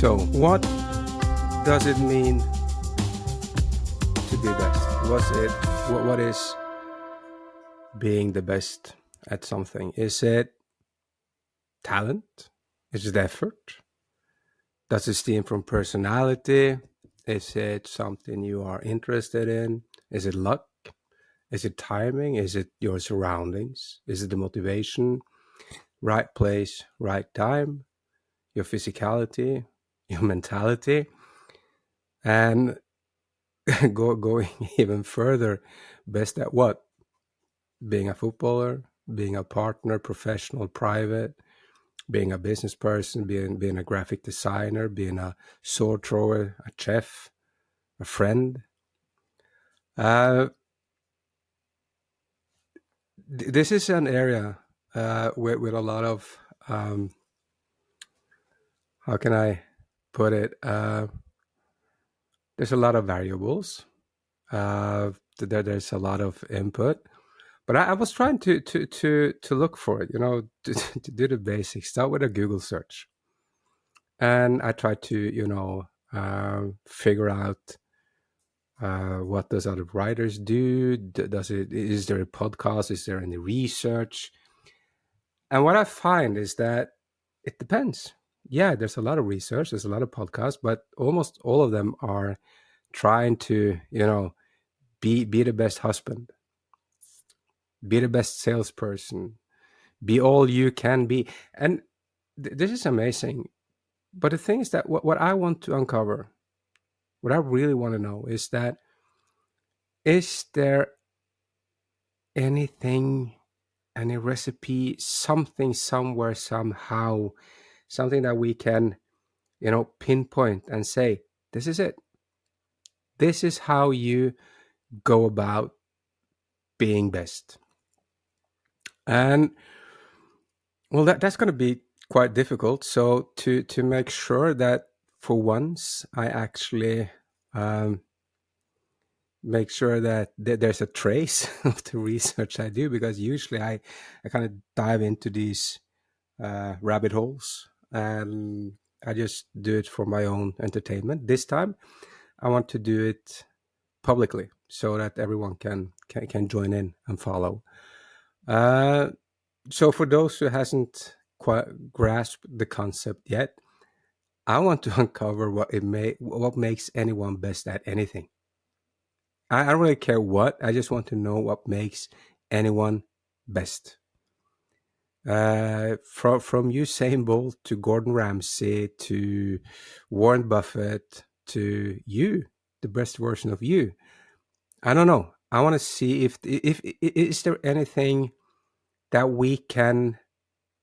So, what does it mean to be best? What is being the best at something? Is it talent? Is it effort? Does it stem from personality? Is it something you are interested in? Is it luck? Is it timing? Is it your surroundings? Is it the motivation? Right place, right time? Your physicality? Your mentality? And going even further, best at what? Being a footballer, being a partner, professional, private, being a business person, being a graphic designer, being a sword thrower, a chef, a friend. Uh, this is an area with a lot of how can I put it? There's a lot of variables. There's a lot of input. But I was trying to look for it, to do the basics. Start with a Google search, and I tried to, figure out what does other writers do. Is there a podcast? Is there any research? And what I find is that it depends. Yeah, there's a lot of research, there's a lot of podcasts, but almost all of them are trying to, be the best husband, be the best salesperson, be all you can be. And this is amazing. But the thing is that what I want to uncover, what I really want to know is that, is there anything, any recipe, something, somewhere, somehow, something that we can, pinpoint and say, this is it. This is how you go about being best. And well, that's going to be quite difficult. So to make sure that for once I actually make sure that there's a trace of the research I do, because usually I kind of dive into these rabbit holes and I just do it for my own entertainment. This time I want to do it publicly so that everyone can join in and follow. So for those who hasn't quite grasped the concept yet, I want to uncover what makes anyone best at anything. I don't really care what. I just want to know what makes anyone best. From Usain Bolt to Gordon Ramsay to Warren Buffett to you, the best version of you. I don't know. I want to see if is there anything that we can,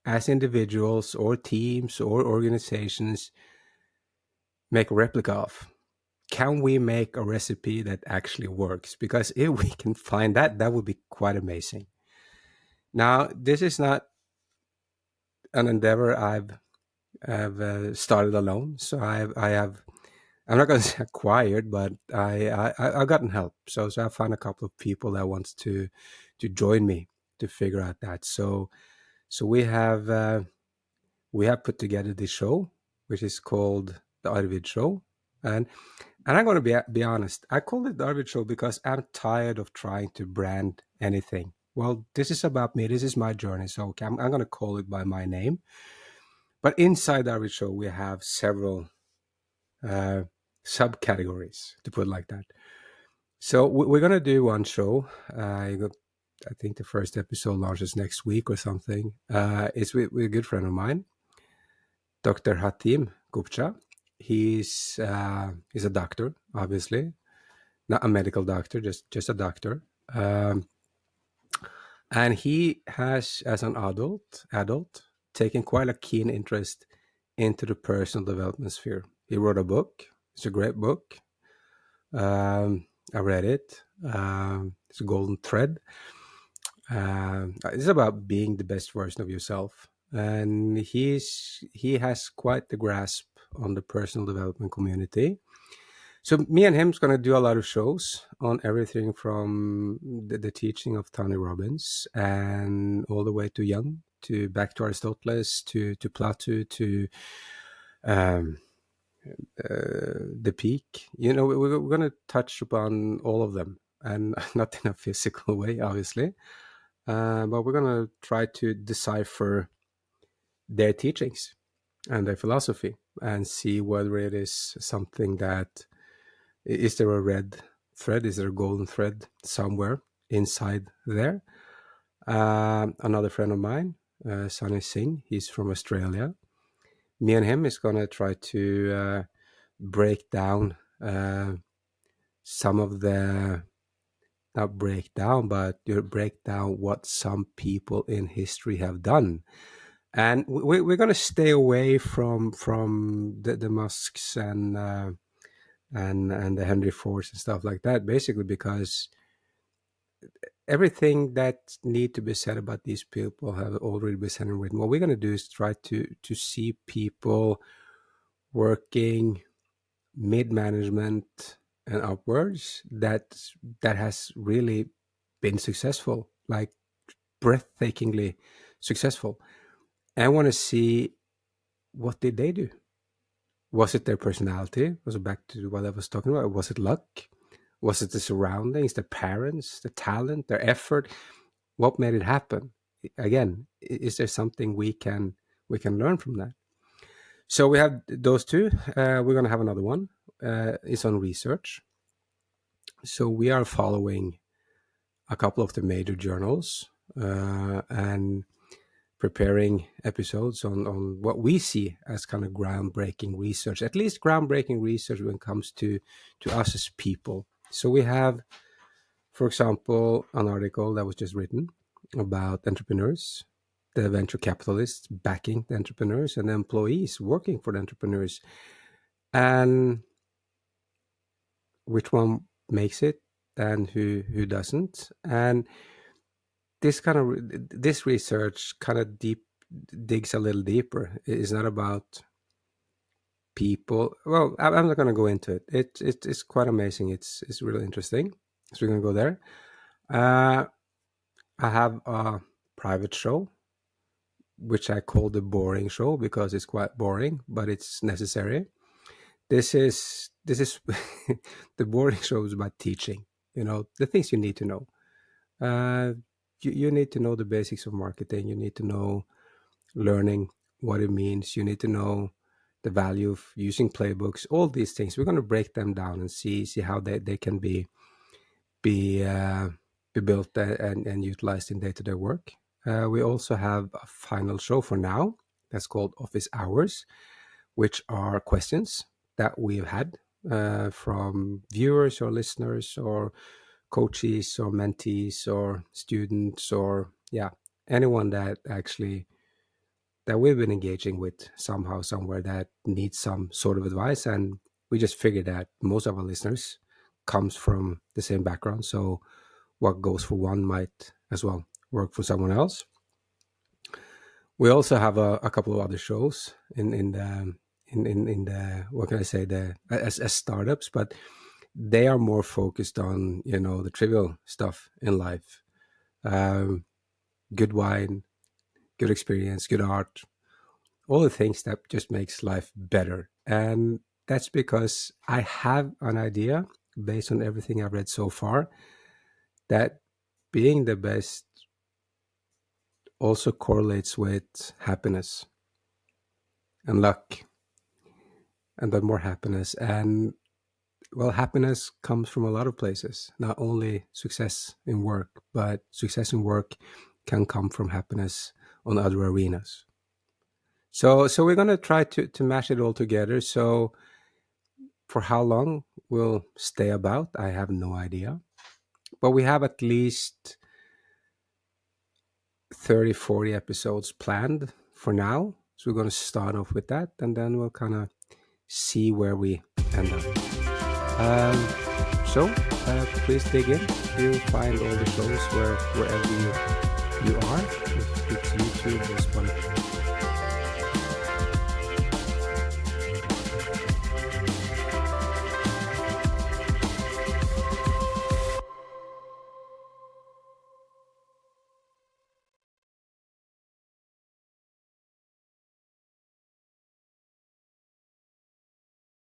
as individuals or teams or organizations, make a replica of. Can we make a recipe that actually works? Because if we can find that, that would be quite amazing. Now, this is not an endeavor I've started alone. So I have, I'm not going to say acquired, but I've gotten help. So I found a couple of people that wants to join me to figure out that. So we have put together this show, which is called the Arvid Show, and I'm going to be honest. I call it the Arvid Show because I'm tired of trying to brand anything. Well, this is about me. This is my journey. So okay, I'm going to call it by my name. But inside the Arvid Show, we have several subcategories, to put it like that. So we're going to do one show. I think the first episode launches next week or something. It's with a good friend of mine, Dr. Hatim Gupta. He's a doctor, obviously, not a medical doctor, just a doctor. And he has, as an adult, taken quite a keen interest into the personal development sphere. He wrote a book. It's a great book. I read it. It's a golden thread. It's about being the best version of yourself. And he has quite the grasp on the personal development community. So me and him is going to do a lot of shows on everything from the teaching of Tony Robbins and all the way to back to Aristoteles, to Plato, to the peak. We're going to touch upon all of them, and not in a physical way, obviously, but we're going to try to decipher their teachings and their philosophy and see whether it is something that is there a red thread, is there a golden thread somewhere inside there. Another friend of mine, Sunny Singh, he's from Australia. Me and him is going to try to break down some of the, not break down, but break down what some people in history have done. And we're going to stay away from the Musks and the Henry Fords and stuff like that, basically because everything that need to be said about these people have already been said and written. What we're going to do is try to see people working mid-management and upwards that has really been successful, like breathtakingly successful. And I want to see, what did they do? Was it their personality? Was it back to what I was talking about? Was it luck? Was it the surroundings, the parents, the talent, their effort? What made it happen? Again, is there something we can learn from that? So we have those two. We're going to have another one. It's on research. So we are following a couple of the major journals and preparing episodes on what we see as kind of groundbreaking research, at least groundbreaking research when it comes to us as people. So we have, for example, an article that was just written about entrepreneurs, the venture capitalists backing the entrepreneurs, and the employees working for the entrepreneurs, and which one makes it and who doesn't. And this research kind of digs a little deeper. It's not about people. Well, I'm not going to go into it. It's quite amazing. It's really interesting. So we're going to go there. I have a private show, which I call the boring show because it's quite boring, but it's necessary. This is the boring show is about teaching. The things you need to know. You need to know the basics of marketing. You need to know learning what it means. You need to know the value of using playbooks. All these things, we're going to break them down and see how they can be built and utilized in day-to-day work. We also have a final show for now that's called Office Hours, which are questions that we've had from viewers or listeners or coaches or mentees or students or anyone that we've been engaging with somehow, somewhere, that needs some sort of advice. And we just figured that most of our listeners comes from the same background. So what goes for one might as well work for someone else. We also have a couple of other shows in the what can I say, as startups, but they are more focused on the trivial stuff in life. Good wine, good experience, good art, all the things that just makes life better. And that's because I have an idea, based on everything I've read so far, that being the best also correlates with happiness and luck, and then more happiness. And well, happiness comes from a lot of places, not only success in work, but success in work can come from happiness on other arenas. So we're going to try to mash it all together. So for how long we'll stay about, I have no idea. But we have at least 30, 40 episodes planned for now. So we're going to start off with that, and then we'll kind of see where we end up. So please dig in. You'll find all the shows wherever you are. If it's YouTube or Spotify,